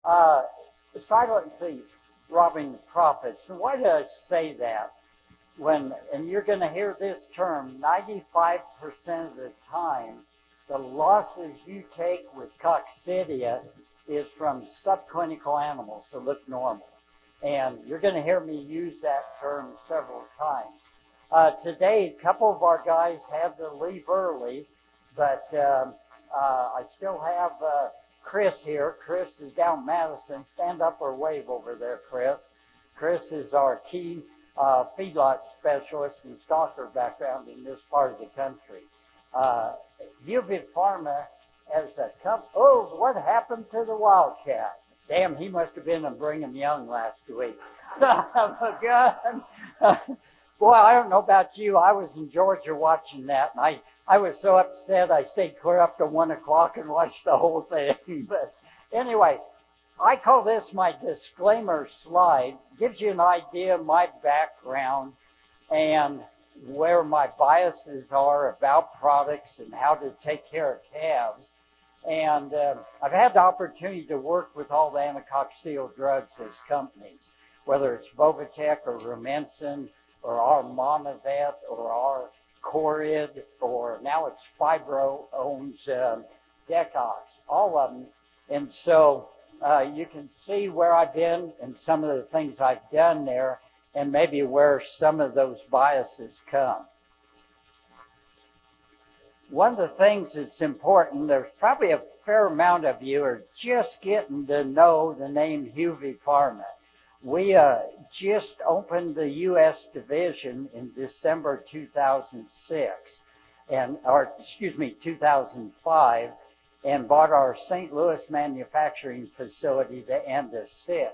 uh, silently robbing profits. And why do I say that? And you're going to hear this term, 95% of the time, the losses you take with coccidia is from subclinical animals that look normal. And you're going to hear me use that term several times. Today, a couple of our guys had to leave early, but I still have Chris here. Chris is down Madison. Stand up or wave over there, Chris. Chris is our key feedlot specialist and stalker background in this part of the country. HuvePharma as a company. Oh, what happened to the Wildcat? Damn, he must have been in Brigham Young last week. Son of a gun. Boy, I don't know about you. I was in Georgia watching that, and I was so upset I stayed clear up to 1 o'clock and watched the whole thing. But anyway, I call this my disclaimer slide. Gives you an idea of my background and where my biases are about products and how to take care of calves. And I've had the opportunity to work with all the anticoccidial drugs as companies, whether it's Bovatec or Rumensin or our Monovet or our Corid, or now it's Fibro owns Decox, all of them. And so you can see where I've been and some of the things I've done there, and maybe where some of those biases come. One of the things that's important, there's probably a fair amount of you are just getting to know the name HuvePharma. We just opened the U.S. division in December 2006, 2005, and bought our St. Louis manufacturing facility the end of 6.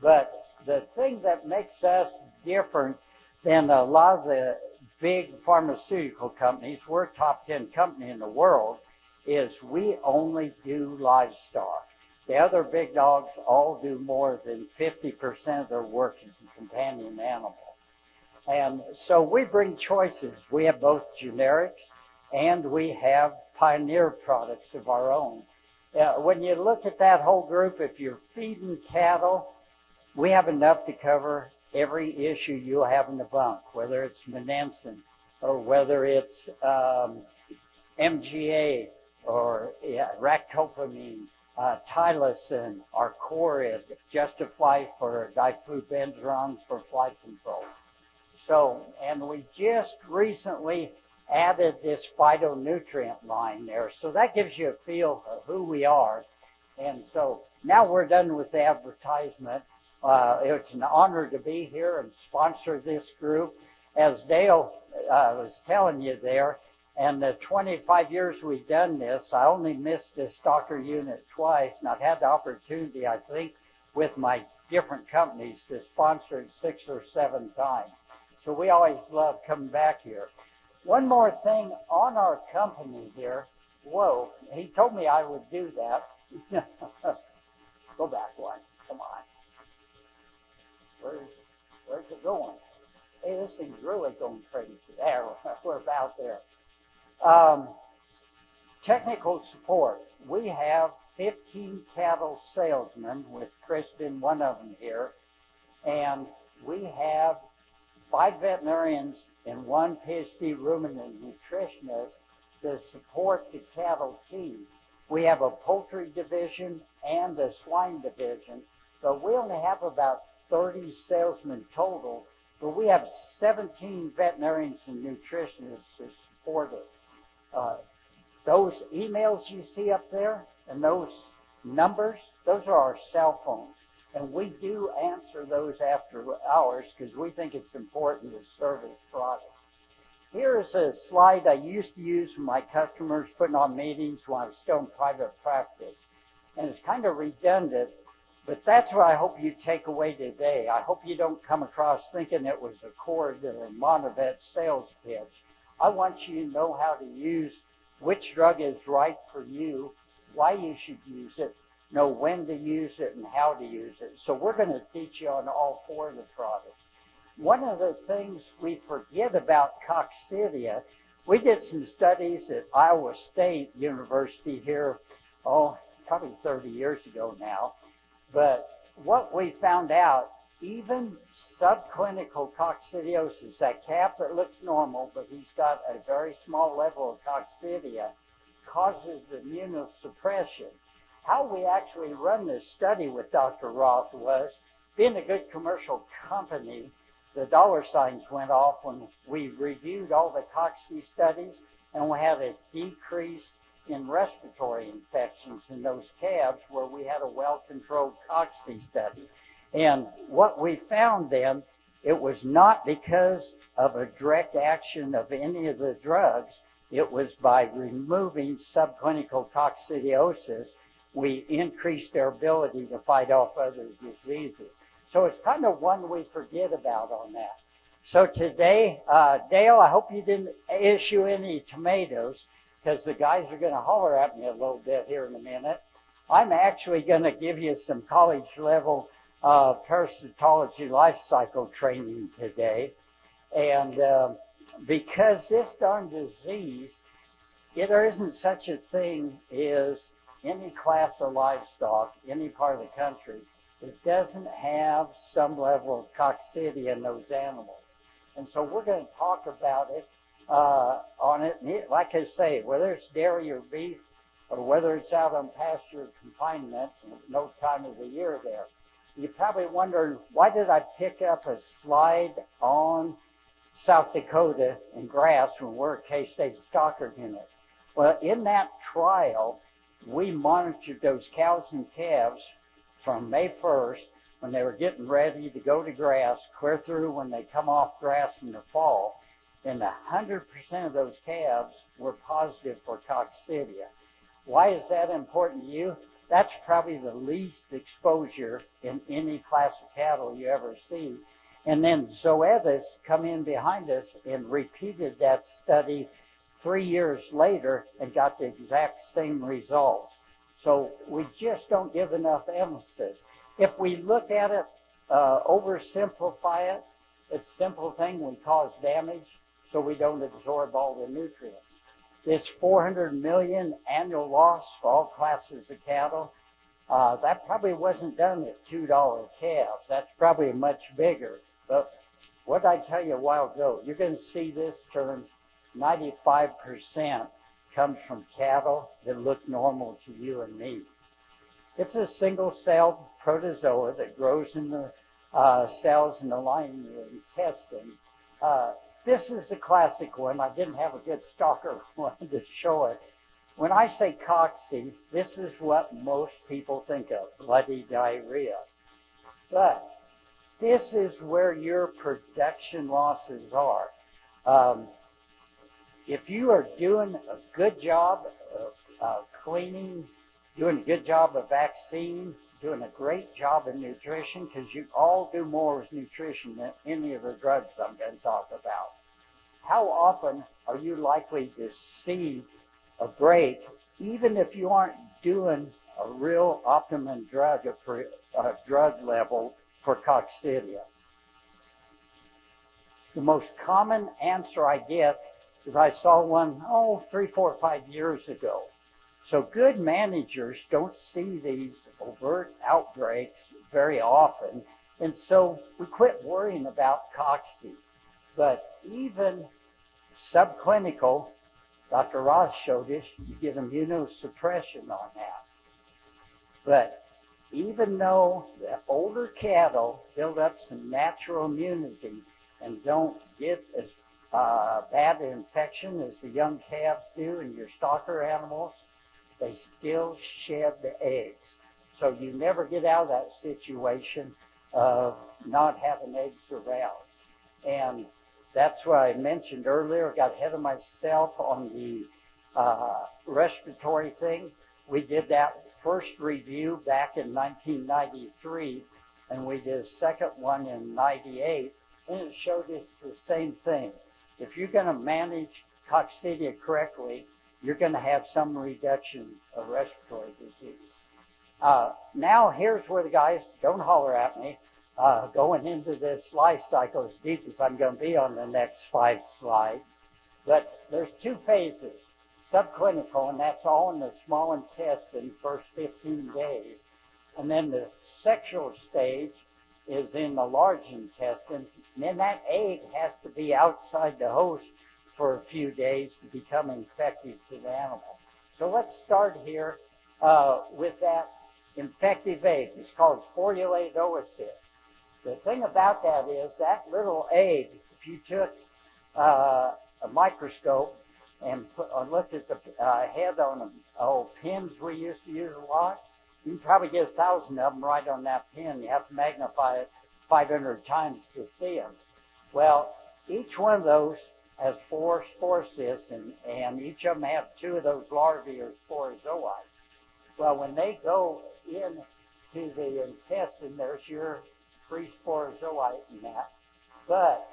But the thing that makes us different than a lot of the big pharmaceutical companies, we're a top 10 company in the world, is we only do livestock. The other big dogs all do more than 50% of their work as a companion animal. And so we bring choices. We have both generics and we have pioneer products of our own. When you look at that whole group, if you're feeding cattle, we have enough to cover every issue you'll have in the bunk, whether it's Monensin or whether it's MGA or ractopamine, Tylosin, or Corid, Justify for diflubenzuron for fly control. So, and we just recently added this phytonutrient line there. So that gives you a feel of who we are. And so now we're done with the advertisement. It's an honor to be here and sponsor this group. As Dale was telling you there, and the 25 years we've done this, I only missed the stalker unit twice, and I've had the opportunity, I think, with my different companies to sponsor it 6 or 7 times. So we always love coming back here. One more thing on our company here. Whoa, he told me I would do that. Go back one, come on. Where's it going? Hey, this thing's really going crazy. There, we're about there. Technical support. We have 15 cattle salesmen, with Kristen, one of them here, and we have 5 veterinarians and 1 PhD ruminant nutritionist to support the cattle team. We have a poultry division and a swine division, but we only have about 30 salesmen total, but we have 17 veterinarians and nutritionists to support it. Those emails you see up there and those numbers, those are our cell phones. And we do answer those after hours because we think it's important to service products. Here's a slide I used to use for my customers putting on meetings when I was still in private practice. And it's kind of redundant, but that's what I hope you take away today. I hope you don't come across thinking it was a Corid or a Monovet sales pitch. I want you to know how to use which drug is right for you, why you should use it, know when to use it and how to use it. So we're going to teach you on all 4 of the products. One of the things we forget about coccidia, we did some studies at Iowa State University here, probably 30 years ago now, But what we found out, even subclinical coccidiosis, that calf that looks normal, but he's got a very small level of coccidia, causes immunosuppression. How we actually run this study with Dr. Roth was, being a good commercial company, the dollar signs went off when we reviewed all the cocci studies, and we had a decrease in respiratory infections in those calves where we had a well-controlled cocci study. And what we found then, it was not because of a direct action of any of the drugs. It was by removing subclinical coccidiosis, we increased their ability to fight off other diseases. So it's kind of one we forget about on that. So today, Dale, I hope you didn't issue any tomatoes, because the guys are going to holler at me a little bit here in a minute. I'm actually going to give you some college level parasitology life cycle training today. And because this darn disease, there isn't such a thing as any class of livestock, any part of the country, that doesn't have some level of coccidia in those animals. And so we're going to talk about it on it. Like I say, whether it's dairy or beef, or whether it's out on pasture confinement, no time of the year there. You're probably wondering, why did I pick up a slide on South Dakota and grass when we're a K-State stalker unit? Well, in that trial, we monitored those cows and calves from May 1st, when they were getting ready to go to grass, clear through when they come off grass in the fall, and 100% of those calves were positive for coccidia. Why is that important to you? That's probably the least exposure in any class of cattle you ever see. And then Zoetis come in behind us and repeated that study 3 years later and got the exact same results. So we just don't give enough emphasis. If we look at it, oversimplify it, it's a simple thing. We cause damage so we don't absorb all the nutrients. This 400 million annual loss for all classes of cattle, that probably wasn't done at $2 calves. That's probably much bigger. But what did I tell you a while ago? You're going to see this turn 95% comes from cattle that look normal to you and me. It's a single-celled protozoa that grows in the cells in the lining of the intestine. This is the classic one. I didn't have a good stalker one to show it. When I say cocci, this is what most people think of, bloody diarrhea. But this is where your production losses are. If you are doing a good job of cleaning, doing a good job of vaccine, doing a great job of nutrition, because you all do more with nutrition than any of the drugs I'm going to talk about. How often are you likely to see a break, even if you aren't doing a real optimum drug level for coccidia? The most common answer I get is I saw one, 3, 4, 5 years ago. So good managers don't see these overt outbreaks very often, and so we quit worrying about cocci. But even subclinical, Dr. Ross showed us, you get immunosuppression on that. But even though the older cattle build up some natural immunity and don't get as bad an infection as the young calves do in your stalker animals, they still shed the eggs. So you never get out of that situation of not having eggs around. And that's what I mentioned earlier. I got ahead of myself on the respiratory thing. We did that first review back in 1993, and we did a second one in 98, and it showed us the same thing. If you're going to manage coccidia correctly, you're going to have some reduction of respiratory disease. Now here's where the guys, don't holler at me, going into this life cycle as deep as I'm going to be on the next 5 slides. But there's 2 phases, subclinical, and that's all in the small intestine first 15 days. And then the sexual stage is in the large intestine. And then that egg has to be outside the host for a few days to become infective to the animal. So let's start here with that infective egg. It's called sporulated oocyst. The thing about that is that little egg, if you took a microscope and looked at the head on them, pins we used to use a lot, you can probably get 1,000 of them right on that pin. You have to magnify it 500 times to see them. Well, each one of those has 4 spore cysts, and each of them have 2 of those larvae or sporozoites. Well, when they go into the intestine, there's your free sporozoite in that. But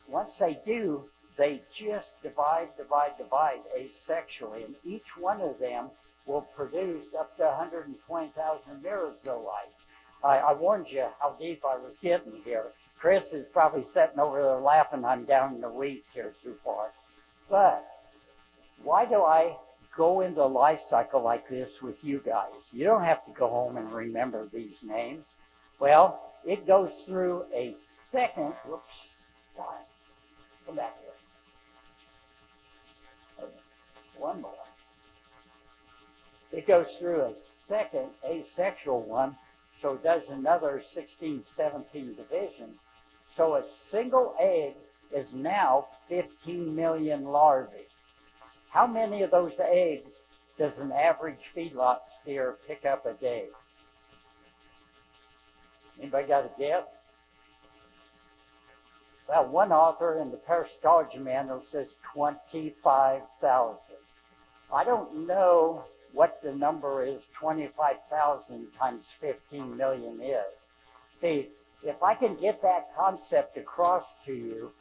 once they do, they just divide asexually, and each one of them will produce up to 120,000 merozoites. I warned you how deep I was getting here. Chris is probably sitting over there laughing I'm down in the weeds here too far. But why do I go into a life cycle like this with you guys? You don't have to go home and remember these names. Well, it goes through a second, come back here. One more. It goes through a second asexual one, so it does another 16, 17 divisions. So a single egg is now 15 million larvae. How many of those eggs does an average feedlot steer pick up a day? Anybody got a guess? Well, one author in the Parasitology Manual says 25,000. I don't know what the number is 25,000 times 15 million is. See, if I can get that concept across to you,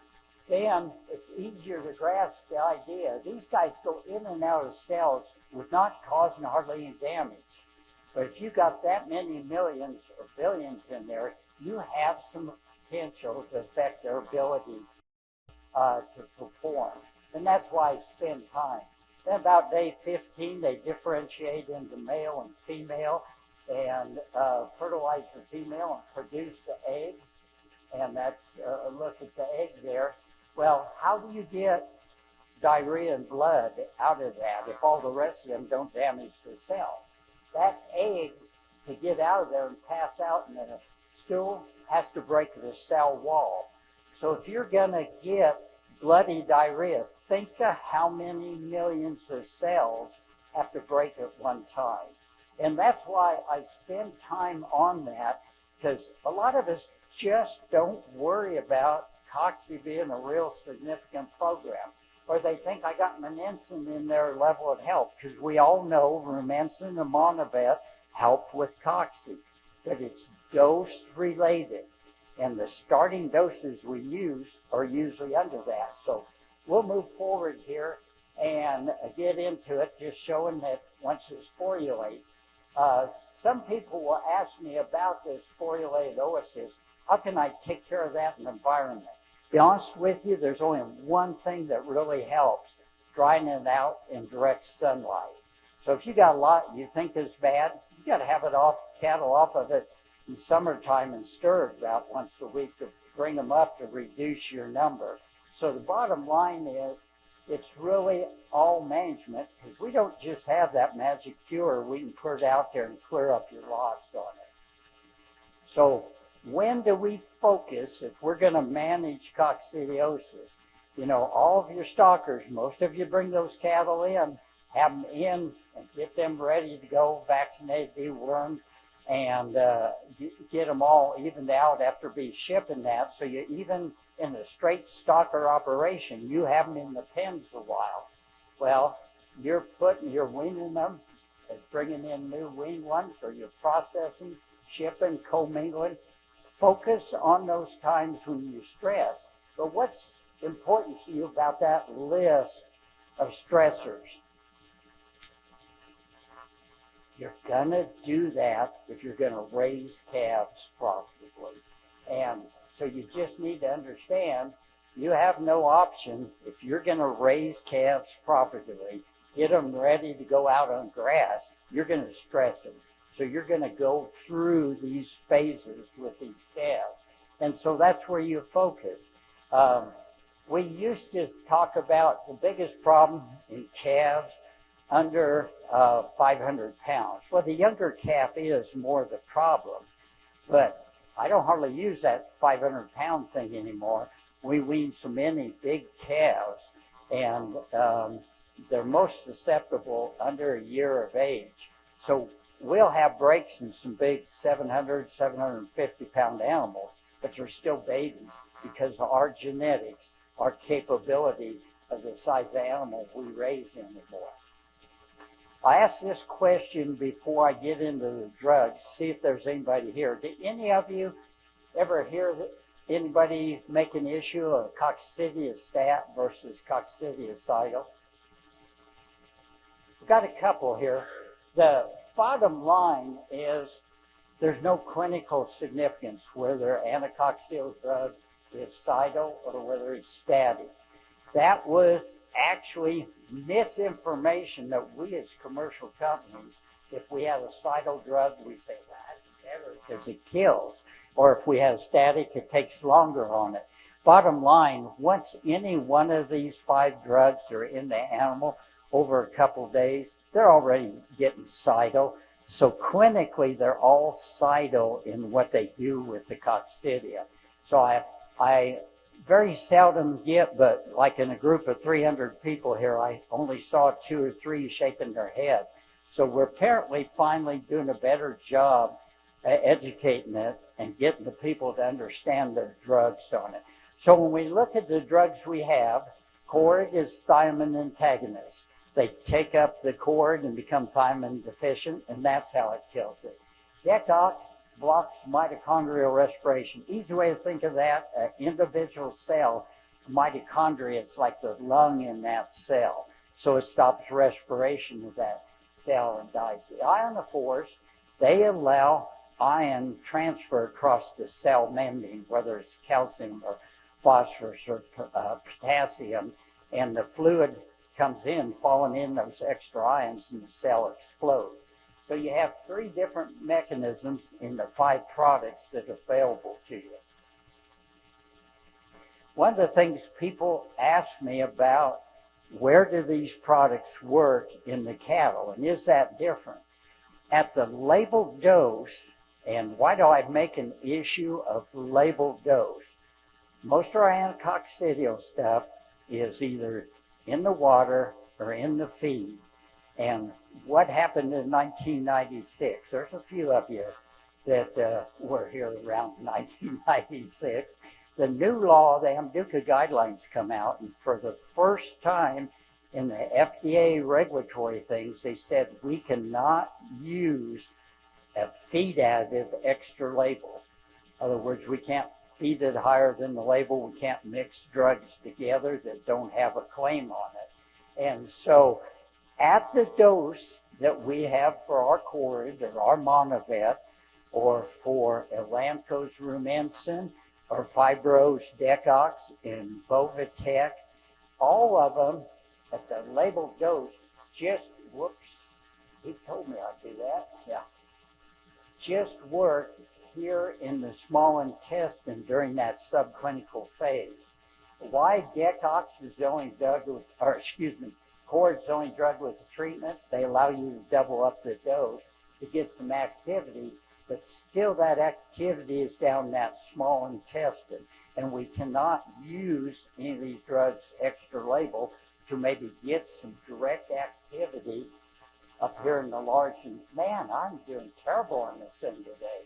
then it's easier to grasp the idea. These guys go in and out of cells with not causing hardly any damage. But if you got that many millions or billions in there, you have some potential to affect their ability to perform. And that's why I spend time. Then about day 15, they differentiate into male and female and fertilize the female and produce the egg. And that's a look at the egg there. Well, how do you get diarrhea and blood out of that if all the rest of them don't damage the cell? That egg, to get out of there and pass out in the stool, has to break the cell wall. So if you're going to get bloody diarrhea, think of how many millions of cells have to break at one time. And that's why I spend time on that, because a lot of us just don't worry about Cocci being a real significant program. Or they think I got Rumensin in their level of help, because we all know Rumensin and Monovet help with Cocci. But it's dose related. And the starting doses we use are usually under that. So we'll move forward here and get into it, just showing that once it sporulates. Some people will ask me about this sporulated oocyst. How can I take care of that in the environment? To be honest with you, there's only one thing that really helps, drying it out in direct sunlight. So if you got a lot you think is bad, you got to have it off, cattle off of it in summertime and stir it about once a week to bring them up to reduce your number. So the bottom line is, it's really all management, because we don't just have that magic cure we can put it out there and clear up your lots on it. So when do we focus if we're going to manage coccidiosis? You know, all of your stockers, most of you bring those cattle in, have them in and get them ready to go, vaccinated, dewormed, and get them all evened out after be shipping that. So you even in a straight stocker operation, you have them in the pens a while. Well, you're weaning them, bringing in new weaned ones, or you're processing, shipping, commingling. Focus on those times when you stress. But what's important to you about that list of stressors? You're going to do that if you're going to raise calves profitably. And so you just need to understand you have no option if you're going to raise calves profitably, get them ready to go out on grass, you're going to stress them. So you're going to go through these phases with these calves. And so that's where you focus. We used to talk about the biggest problem in calves under 500 pounds. Well, the younger calf is more the problem, but I don't hardly use that 500-pound thing anymore. We wean so many big calves, and they're most susceptible under a year of age. So we'll have breaks in some big 700, 750-pound animals, but they're still babies because of our genetics, our capability of the size of animal we raise anymore. I asked this question before I get into the drugs, see if there's anybody here. Did any of you ever hear anybody make an issue of coccidiostat versus coccidiocidal? We've got a couple here. The bottom line is there's no clinical significance whether anticoccidial drug is cidal or whether it's static. That was actually misinformation that we as commercial companies, if we have a cidal drug, we say, well, that's better because it kills. Or if we have static, it takes longer on it. Bottom line, once any one of these 5 drugs are in the animal over a couple of days, they're already getting cidal. So clinically, they're all cidal in what they do with the coccidia. So I very seldom get, but like in a group of 300 people here, I only saw 2 or 3 shaking their head. So we're apparently finally doing a better job educating it and getting the people to understand the drugs on it. So when we look at the drugs we have, cord is thiamine antagonist. They take up the cord and become thiamine deficient, and that's how it kills it. Decox blocks mitochondrial respiration. Easy way to think of that, an individual cell, mitochondria, it's like the lung in that cell. So it stops respiration of that cell and dies. The ionophores, they allow ion transfer across the cell membrane, whether it's calcium or phosphorus or potassium, and the fluid comes in, falling in those extra ions, and the cell explodes. So you have 3 different mechanisms in the 5 products that are available to you. One of the things people ask me about, where do these products work in the cattle, and is that different? At the labeled dose, and why do I make an issue of labeled dose? Most of our anticoccidial stuff is either in the water or in the feed. And what happened in 1996? There's a few of you that were here around 1996. The new law, the AMDUCA guidelines come out, and for the first time in the FDA regulatory things, they said we cannot use a feed additive extra label. In other words, we can't feed it higher than the label. We can't mix drugs together that don't have a claim on it. And so at the dose that we have for our cord or our Monovet, or for Elanco's Rumensin, or Fibro's Decox and Bovatec, all of them at the labeled dose just, whoops, he told me I'd do that, yeah, just work here in the small intestine during that subclinical phase. Why Decox is the only drug with, or excuse me, Cord's the only drug with the treatment, they allow you to double up the dose to get some activity, but still that activity is down that small intestine, and we cannot use any of these drugs extra label to maybe get some direct activity up here in the large. Man, I'm doing terrible on this thing today.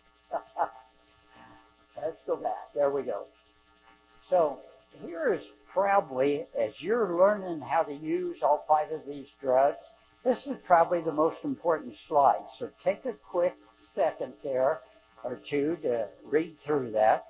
Let's go back. There we go. So here is probably, as you're learning how to use all 5 of these drugs, this is probably the most important slide. So take a quick second there or 2 to read through that.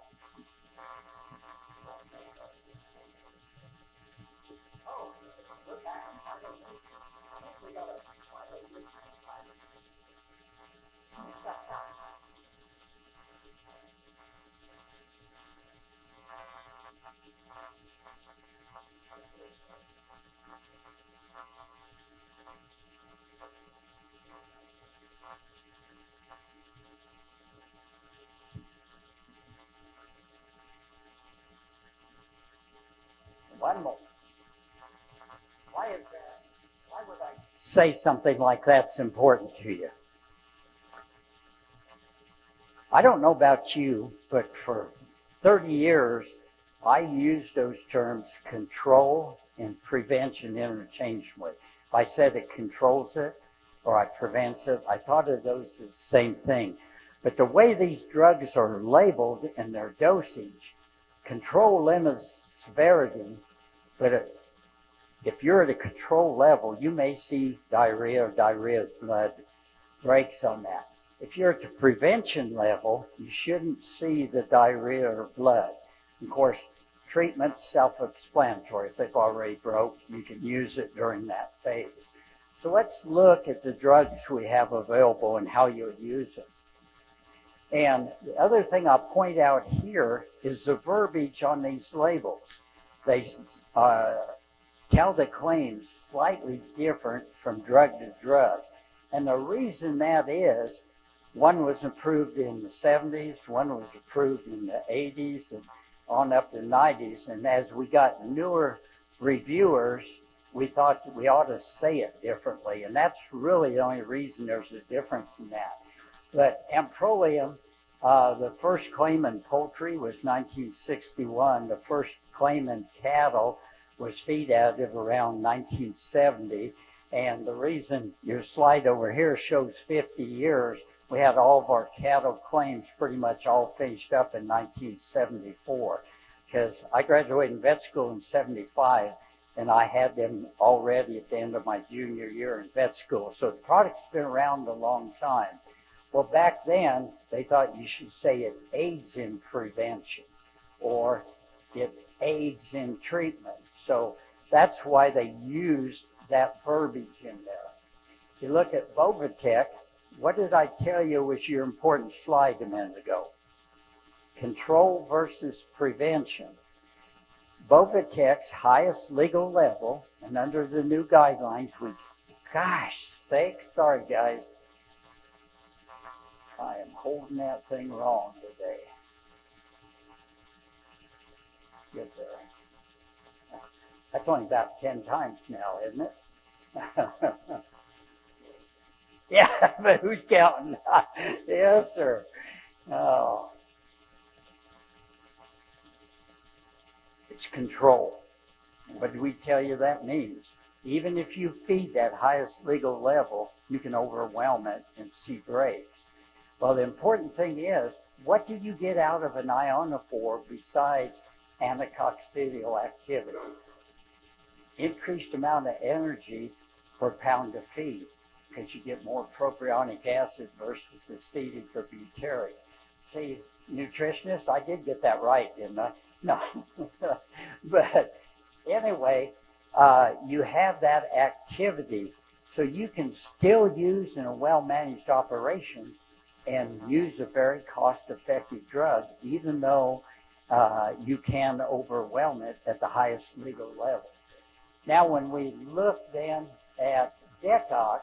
One more. Why is that? Why would I say something like that's important to you? I don't know about you, but for 30 years, I used those terms control and prevention interchangeably. If I said it controls it or I prevents it, I thought of those as the same thing. But the way these drugs are labeled and their dosage, control limits severity, but if you're at a control level, you may see diarrhea or diarrhea blood breaks on that. If you're at the prevention level, you shouldn't see the diarrhea or blood. Of course, treatment's self-explanatory. If they've already broke, you can use it during that phase. So let's look at the drugs we have available and how you would use them. And the other thing I'll point out here is the verbiage on these labels. They tell the claims slightly different from drug to drug. And the reason that is, one was approved in the 70s, one was approved in the 80s, and on up to the 90s. And as we got newer reviewers, we thought that we ought to say it differently. And that's really the only reason there's a difference in that. But Amprolium, the first claim in poultry was 1961. The first claim in cattle was feed additive around 1970. And the reason your slide over here shows 50 years, we had all of our cattle claims pretty much all finished up in 1974. Because I graduated in vet school in 75, and I had them already at the end of my junior year in vet school. So the product's been around a long time. Well, back then, they thought you should say it aids in prevention or it aids in treatment. So that's why they used that verbiage in there. If you look at Bovatec, what did I tell you was your important slide a minute ago? Control versus prevention. Bovatec's highest legal level, and under the new guidelines, gosh sakes, sorry guys, I am holding that thing wrong today. Get there. That's only about 10 times now, isn't it? Yeah, but who's counting? Yes, sir. Oh. It's control. What do we tell you that means? Even if you feed that highest legal level, you can overwhelm it and see breaks. Well, the important thing is, what do you get out of an ionophore besides anticoccidial activity? Increased amount of energy per pound of feed, because you get more propionic acid versus acetic or butyric. See, nutritionist, I did get that right, didn't I? No. But anyway, you have that activity, so you can still use in a well-managed operation and use a very cost-effective drug, even though you can overwhelm it at the highest legal level. Now, when we look then at Decox,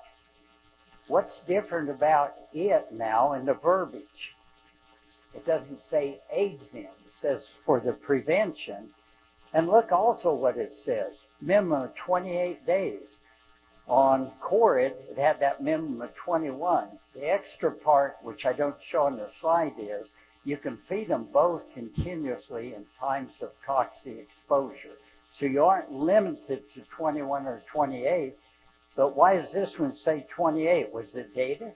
what's different about it now in the verbiage? It doesn't say aids in, it says for the prevention. And look also what it says, minimum of 28 days. On Corid, it had that minimum of 21. The extra part, which I don't show on the slide, is you can feed them both continuously in times of cocci exposure. So you aren't limited to 21 or 28. But why does this one say 28? Was it dated?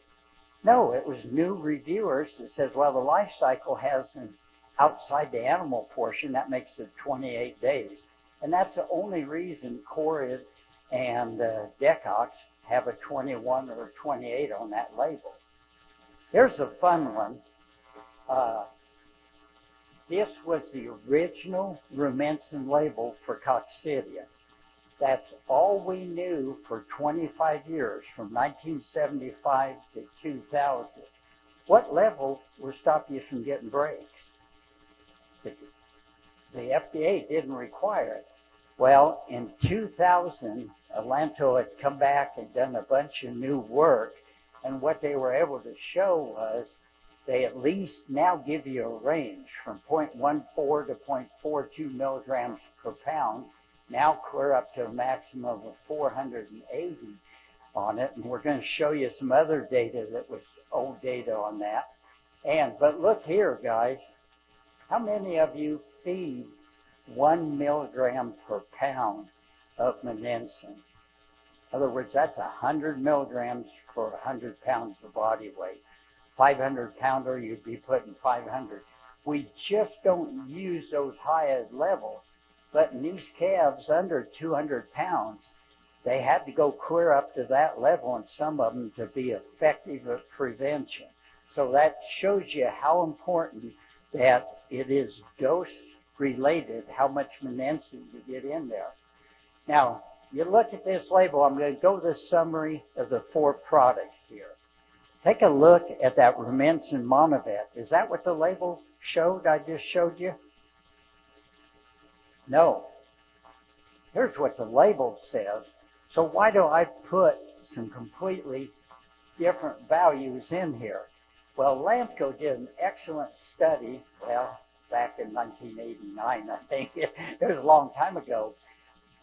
No, it was new reviewers that says, well, the life cycle has an outside the animal portion, that makes it 28 days. And that's the only reason Corid and Decox have a 21 or 28 on that label. Here's a fun one. This was the original Rumensin label for Coccidia. That's all we knew for 25 years, from 1975 to 2000. What level will stop you from getting breaks? The FDA didn't require it. Well, in 2000, Atlanto had come back and done a bunch of new work, and what they were able to show was they at least now give you a range from 0.14 to 0.42 milligrams per pound, now clear up to a maximum of 480 on it. And we're going to show you some other data that was old data on that. But look here, guys. How many of you feed 1 milligram per pound of monensin? In other words, that's 100 milligrams for 100 pounds of body weight. 500 pounder, you'd be putting 500. We just don't use those high levels. But in these calves under 200 pounds, they had to go clear up to that level, and some of them to be effective at prevention. So that shows you how important that it is dose related, how much monensin you get in there. Now, you look at this label. I'm going to go to the summary of the 4 products here. Take a look at that Rumensin Monovet. Is that what the label showed I just showed you? No. Here's what the label says. So why do I put some completely different values in here? Well, Lamco did an excellent study, well, back in 1989, I think. It was a long time ago.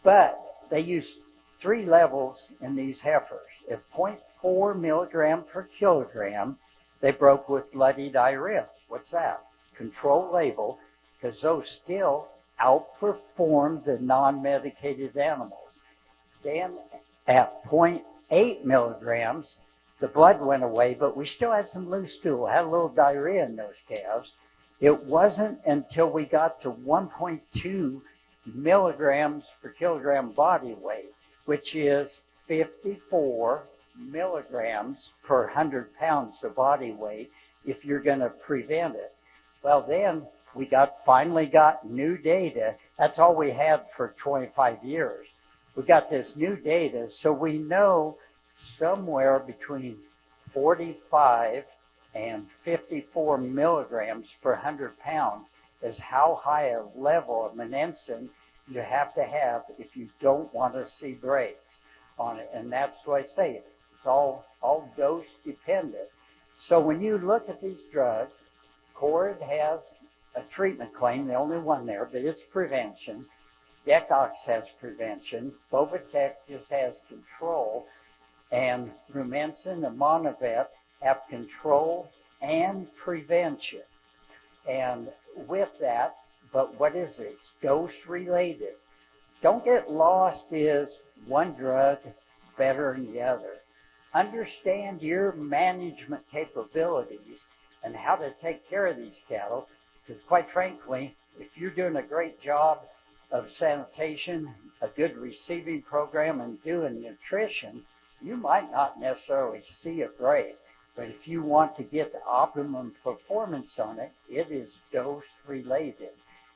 But they used 3 levels in these heifers. At 0.4 milligram per kilogram, they broke with bloody diarrhea. What's that? Control label, because those still outperformed the non-medicated animals. Then at 0.8 milligrams, the blood went away, but we still had some loose stool, had a little diarrhea in those calves. It wasn't until we got to 1.2 milligrams per kilogram body weight, which is 54 milligrams per 100 pounds of body weight if you're going to prevent it. Well, then we finally got new data. That's all we had for 25 years. We got this new data, so we know somewhere between 45 and 54 milligrams per 100 pounds is how high a level of monensin you have to have if you don't want to see breaks on it. And that's what I say. It's all dose dependent. So when you look at these drugs, Cord has a treatment claim, the only one there, but it's prevention. Decox has prevention. Bovatec just has control. And Rumensin and Monovet have control and prevention. And with that, but what is it? It's dose related. Don't get lost is one drug better than the other. Understand your management capabilities and how to take care of these cattle, because quite frankly, if you're doing a great job of sanitation, a good receiving program, and doing nutrition, you might not necessarily see a break. But if you want to get the optimum performance on it, it is dose related.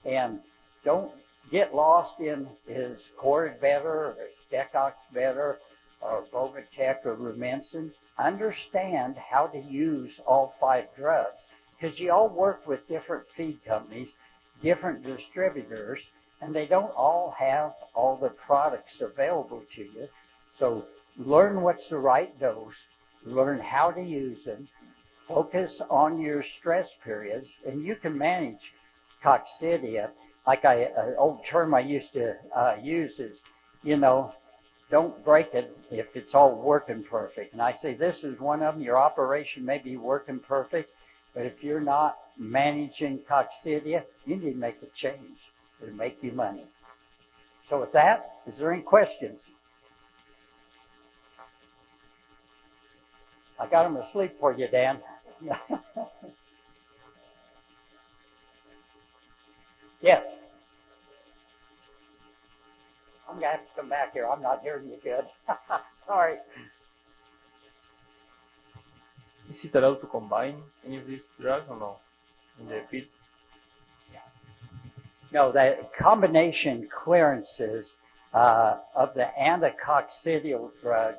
And don't get lost in, is Cord better, or is Decox better, or Bovatec or Rumensin. Understand how to use all 5 drugs, because you all work with different feed companies, different distributors, and they don't all have all the products available to you. So learn what's the right dose, learn how to use them, focus on your stress periods, and you can manage coccidia. Like an old term I used to use is, don't break it if it's all working perfect. And I say this is one of them. Your operation may be working perfect, but if you're not managing coccidia, you need to make a change. It'll make you money. So with that, is there any questions? I got them asleep for you, Dan. Yes. I'm going to have to come back here. I'm not hearing you good. Sorry. Is it allowed to combine any of these drugs or no in the feed? No, the combination clearances of the anticoccidial drugs,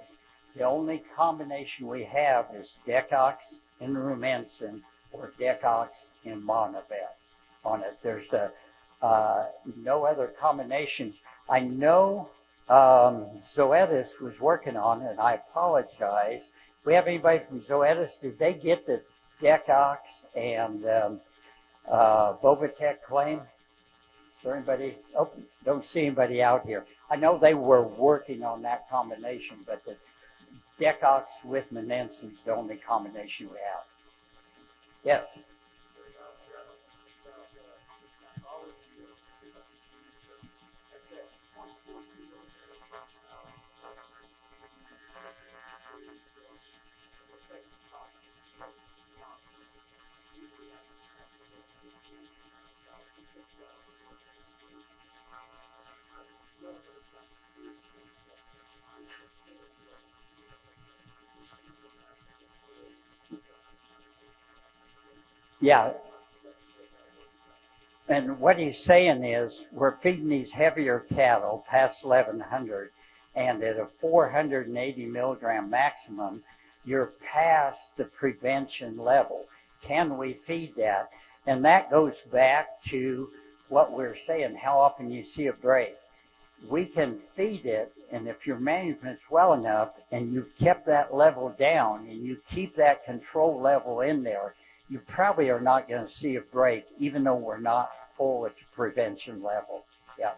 the only combination we have is Decox and Rumensin or Decox and Monovet on it. There's no other combinations. I know Zoetis was working on it, and I apologize. If we have anybody from Zoetis, did they get the Decox and Bovatec claim? Is there anybody? Oh, don't see anybody out here. I know they were working on that combination, but the Decox with Menensin is the only combination we have. Yes. Yeah. And what he's saying is we're feeding these heavier cattle past 1100, and at a 480 milligram maximum, you're past the prevention level. Can we feed that? And that goes back to what we're saying, how often you see a break. We can feed it, and if your management's well enough and you've kept that level down and you keep that control level in there, you probably are not going to see a break, even though we're not full at the prevention level. Yeah.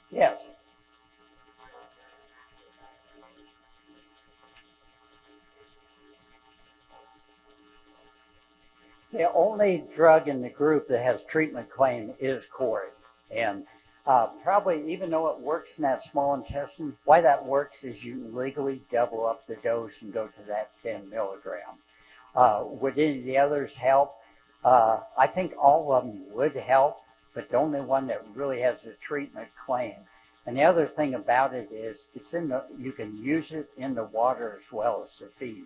Yes. The only drug in the group that has treatment claim is Cori. And probably, even though it works in that small intestine, why that works is you legally double up the dose and go to that 10 milligram. Would any of the others help? I think all of them would help, but the only one that really has a treatment claim. And the other thing about it is you can use it in the water as well as the feed.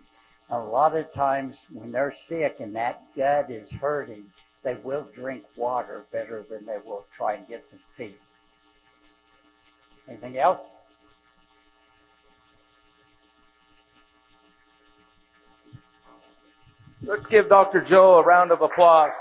A lot of times when they're sick and that gut is hurting, they will drink water better than they will try and get the feed. Anything else? Let's give Dr. Joe a round of applause.